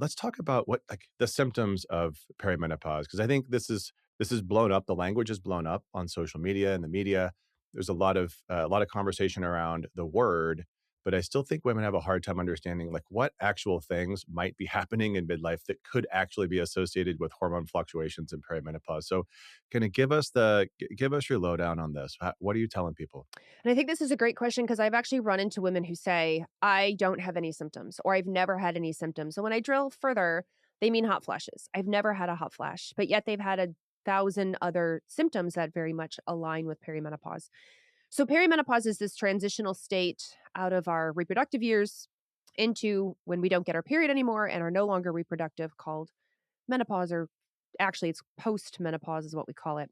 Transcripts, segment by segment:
let's talk about what like the symptoms of perimenopause because I think this is blown up. The language is blown up on social media and the media. There's a lot of conversation around the word, but I still think women have a hard time understanding like what actual things might be happening in midlife that could actually be associated with hormone fluctuations in perimenopause. So, can you give us your lowdown on this? What are you telling people? And I think this is a great question because I've actually run into women who say, I don't have any symptoms or I've never had any symptoms. So when I drill further, they mean hot flashes. I've never had a hot flash, but yet they've had a thousand other symptoms that very much align with perimenopause. So perimenopause is this transitional state out of our reproductive years into when we don't get our period anymore and are no longer reproductive called menopause, or actually it's post-menopause is what we call it.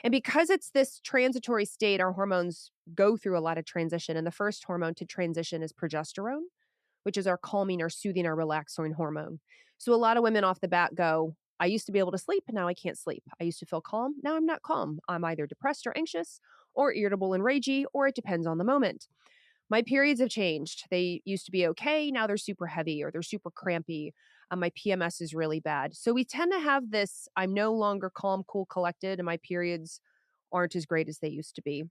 And because it's this transitory state, our hormones go through a lot of transition. And the first hormone to transition is progesterone, which is our calming or soothing or relaxing hormone. So a lot of women off the bat go, I used to be able to sleep, now I can't sleep. I used to feel calm, now I'm not calm. I'm either depressed or anxious or irritable and ragey, or it depends on the moment. My periods have changed. They used to be okay. Now they're super heavy or they're super crampy. My PMS is really bad. So we tend to have this I'm no longer calm, cool, collected, and my periods aren't as great as they used to be.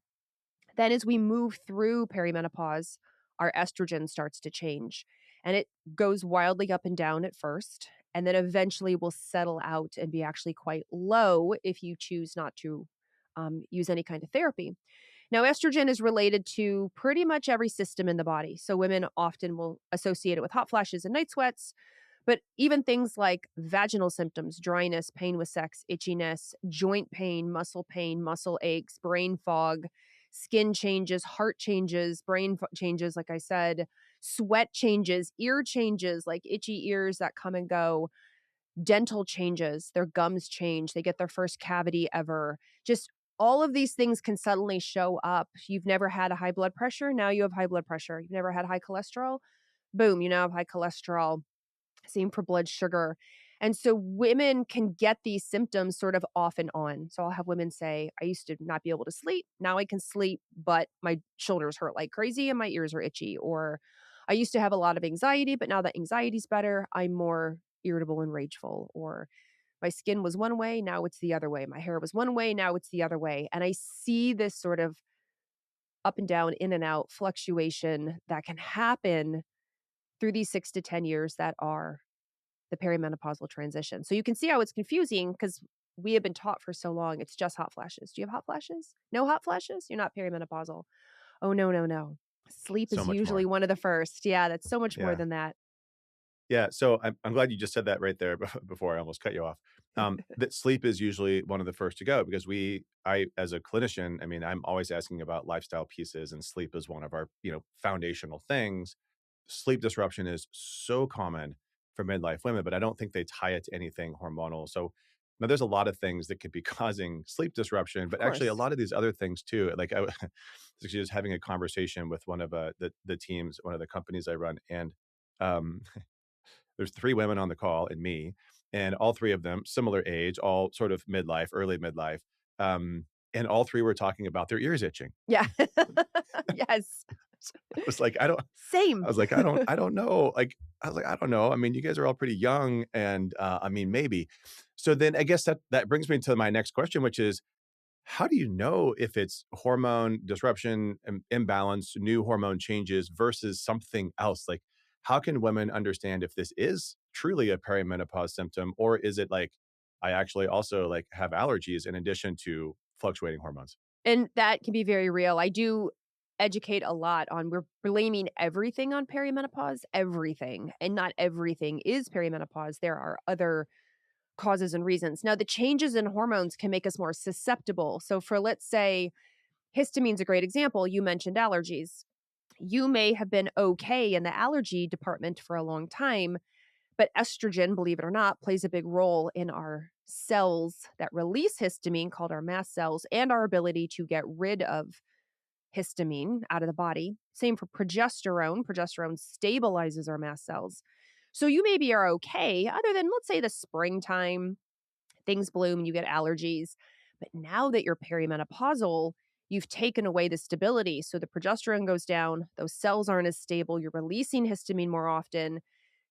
Then, as we move through perimenopause, our estrogen starts to change and it goes wildly up and down at first. And then eventually will settle out and be actually quite low if you choose not to use any kind of therapy. Now, estrogen is related to pretty much every system in the body. So, women often will associate it with hot flashes and night sweats, but even things like vaginal symptoms, dryness, pain with sex, itchiness, joint pain, muscle aches, brain fog, skin changes, heart changes, changes, like I said, sweat changes, ear changes, like itchy ears that come and go, dental changes, their gums change, they get their first cavity ever. Just all of these things can suddenly show up. You've never had a high blood pressure, now you have high blood pressure. You've never had high cholesterol, boom, you now have high cholesterol. Same for blood sugar. And so women can get these symptoms sort of off and on. So I'll have women say, I used to not be able to sleep. Now I can sleep, but my shoulders hurt like crazy and my ears are itchy. Or I used to have a lot of anxiety, but now that anxiety's better, I'm more irritable and rageful. Or my skin was one way, now it's the other way. My hair was one way, now it's the other way. And I see this sort of up and down, in and out fluctuation that can happen through these 6 to 10 years that are the perimenopausal transition. So you can see how it's confusing because we have been taught for so long it's just hot flashes. Do you have hot flashes? No hot flashes? You're not perimenopausal. Oh, no, no, no. Sleep So is much usually more. one of the first. Yeah, that's so much more Yeah. than that. Yeah, so I'm glad you just said that right there before I almost cut you off. That sleep is usually one of the first to go because I as a clinician, I mean, I'm always asking about lifestyle pieces, and sleep is one of our foundational things. Sleep disruption is so common for midlife women, but I don't think they tie it to anything hormonal. So now there's a lot of things that could be causing sleep disruption, Of but actually a course. lot of these other things too. Like I was actually just having a conversation with one of the teams, one of the companies I run, and um, there's 3 women on the call and me, and all 3 of them similar age, all sort of midlife, early midlife, and all 3 were talking about their ears itching. Yeah. Yes. I was like, "I don't." I Same. was like, I don't know." Like, I was like, "I don't know. I mean, you guys are all pretty young and, I mean, maybe." So then I guess that brings me to my next question, which is, how do you know if it's hormone disruption, imbalance, new hormone changes versus something else? Like, how can women understand if this is truly a perimenopause symptom, or is it like I actually also like have allergies in addition to fluctuating hormones? And that can be very real. I do educate a lot on we're blaming everything on perimenopause, everything. And not everything is perimenopause. There are other causes and reasons. Now, the changes in hormones can make us more susceptible. So, for let's say, histamine's a great example. You mentioned allergies. You may have been okay in the allergy department for a long time, but estrogen, believe it or not, plays a big role in our cells that release histamine, called our mast cells, and our ability to get rid of histamine out of the body. Same for progesterone. Progesterone stabilizes our mast cells. So you maybe are okay, other than, let's say, the springtime, things bloom and you get allergies. But now that you're perimenopausal, you've taken away the stability. So the progesterone goes down, those cells aren't as stable, you're releasing histamine more often,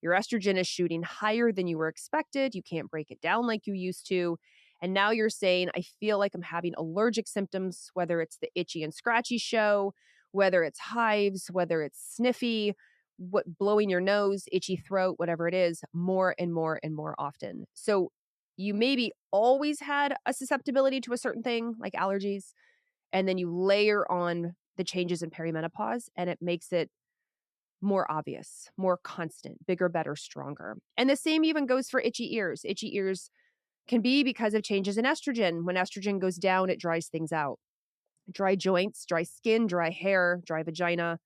Your estrogen is shooting higher than you were expected. You can't break it down like you used to. And now you're saying, I feel like I'm having allergic symptoms, whether it's the itchy and scratchy show, whether it's hives, whether it's sniffy, what blowing your nose, itchy throat, whatever it is, more and more and more often. So you maybe always had a susceptibility to a certain thing like allergies, and then you layer on the changes in perimenopause and it makes it more obvious, more constant, bigger, better, stronger. And the same even goes for itchy ears. Itchy ears can be because of changes in estrogen. When estrogen goes down, it dries things out. Dry joints, dry skin, dry hair, dry vagina,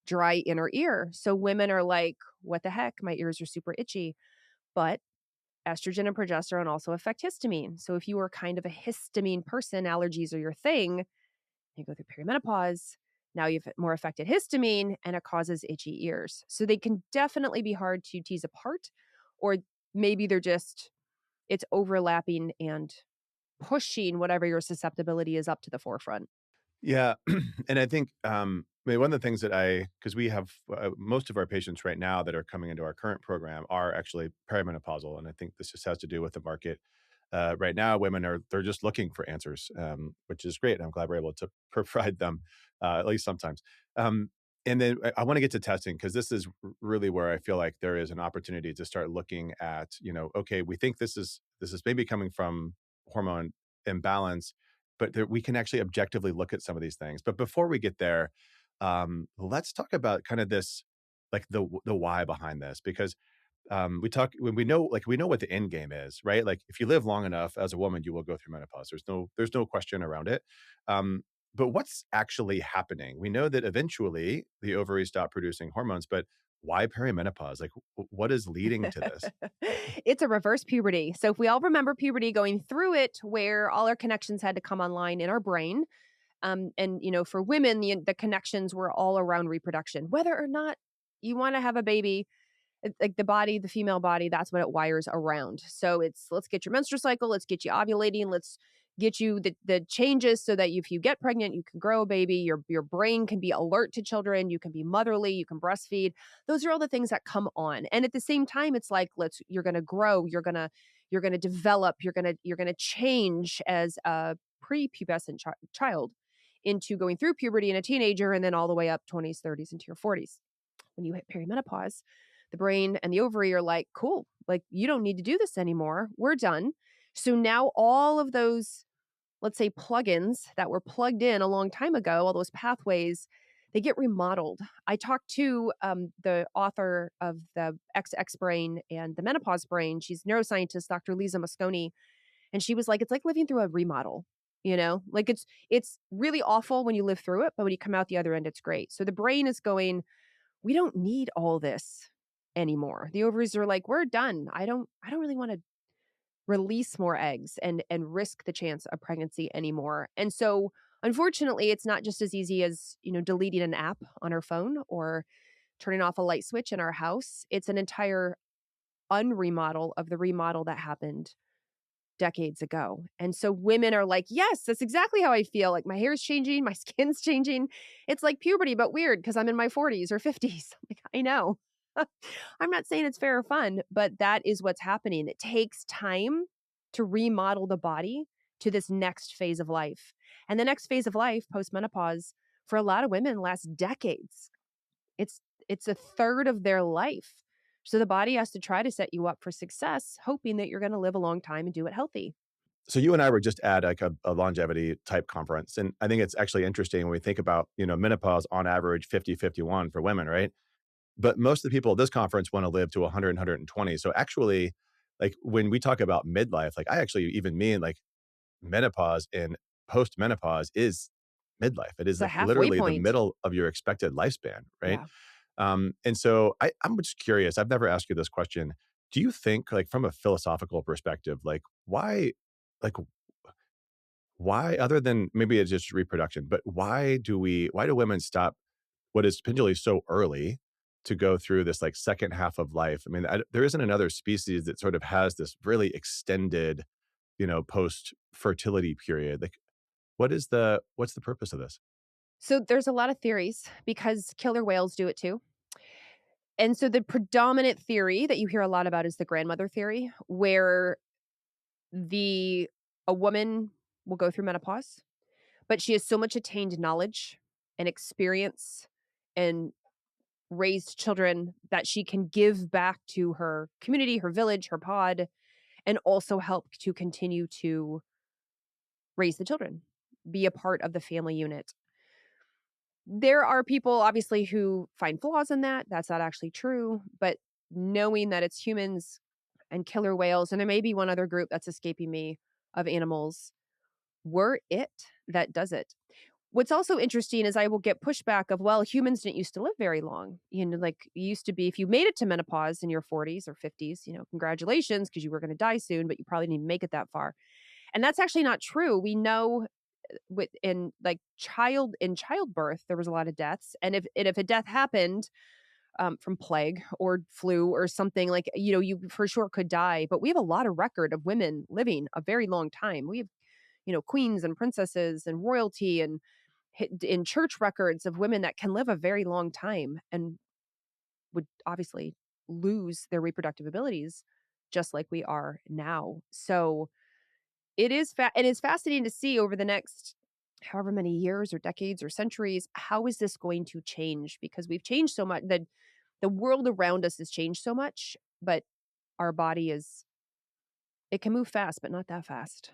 dry inner ear. So women are like, what the heck? My ears are super itchy. But estrogen and progesterone also affect histamine. So if you are kind of a histamine person, allergies are your thing, you go through perimenopause, now you've more affected histamine and it causes itchy ears. So they can definitely be hard to tease apart, or maybe they're just, it's overlapping and pushing whatever your susceptibility is up to the forefront. Yeah, and I think, I mean, one of the things that because we have, most of our patients right now that are coming into our current program are actually perimenopausal, and I think this just has to do with the market. Right now, women they're just looking for answers, which is great. I'm glad we're able to provide them, at least sometimes. Um, and then I wanna get to testing because this is really where I feel like there is an opportunity to start looking at, okay, we think this is maybe coming from hormone imbalance, but we can actually objectively look at some of these things. But before we get there, let's talk about kind of this, like the why behind this, because we talk when we know what the end game is, right? Like if you live long enough as a woman, you will go through menopause. There's no question around it. Um, but what's actually happening? We know that eventually the ovaries stop producing hormones, but why perimenopause? Like what is leading to this? It's a reverse puberty. So if we all remember puberty going through it, where all our connections had to come online in our brain, and for women, the connections were all around reproduction, whether or not you want to have a baby. Like the body, the female body, that's what it wires around. So it's, let's get your menstrual cycle, let's get you ovulating, let's get you the changes so that if you get pregnant, you can grow a baby, your brain can be alert to children, you can be motherly, you can breastfeed. Those are all the things that come on. And at the same time, it's like, you're going to grow, you're going to develop, you're going to change as a prepubescent child into going through puberty and a teenager, and then all the way up 20s, 30s into your 40s. When you hit perimenopause, the brain and the ovary are like, cool, like you don't need to do this anymore. We're done. So now all of those, let's say, plugins that were plugged in a long time ago, all those pathways, they get remodeled. I talked to the author of the XX brain and the menopause brain. She's neuroscientist, Dr. Lisa Mosconi. And she was like, it's like living through a remodel. Like it's really awful when you live through it, but when you come out the other end, it's great. So the brain is going, we don't need all this anymore. The ovaries are like, we're done. I don't really want to release more eggs and risk the chance of pregnancy anymore. And so unfortunately, it's not just as easy as, deleting an app on our phone or turning off a light switch in our house. It's an entire unremodel of the remodel that happened decades ago. And so women are like, yes, that's exactly how I feel. Like my hair's changing, my skin's changing. It's like puberty, but weird because I'm in my 40s or 50s. Like, I know. I'm not saying it's fair or fun, but that is what's happening. It takes time to remodel the body to this next phase of life. And the next phase of life, postmenopause, for a lot of women lasts decades. It's it's a third of their life. So the body has to try to set you up for success, hoping that you're going to live a long time and do it healthy. So you and I were just at like a longevity type conference. And I think it's actually interesting when we think about, menopause on average 50, 51 for women, right? But most of the people at this conference want to live to 100, 120. So actually, like when we talk about midlife, like I actually even mean like menopause and post menopause is midlife. It is It's a like halfway literally the point. middle of your expected lifespan, right? Yeah. And so I'm just curious. I've never asked you this question. Do you think, like, from a philosophical perspective, like, why, other than maybe it's just reproduction, but why do women stop what is potentially so early to go through this like second half of life? I mean, there isn't another species that sort of has this really extended, post fertility period. Like, what's the purpose of this? So there's a lot of theories because killer whales do it too. And so the predominant theory that you hear a lot about is the grandmother theory, where the a woman will go through menopause, but she has so much attained knowledge and experience and raised children that she can give back to her community, her village, her pod, and also help to continue to raise the children, be a part of the family unit. There are people obviously who find flaws in that. That's not actually true, but knowing that it's humans and killer whales, and there may be one other group that's escaping me of animals, were it that does it. What's also interesting is I will get pushback of, well, humans didn't used to live very long. You know, like it used to be if you made it to menopause in your 40s or 50s, congratulations because you were going to die soon, but you probably didn't make it that far. And that's actually not true. We know in like childbirth there was a lot of deaths, and if a death happened from plague or flu or something, like you for sure could die. But we have a lot of record of women living a very long time. We have queens and princesses and royalty and in church records of women that can live a very long time and would obviously lose their reproductive abilities just like we are now. So it is fascinating to see over the next however many years or decades or centuries, how is this going to change? Because we've changed so much. The world around us has changed so much, but our body is it can move fast, but not that fast.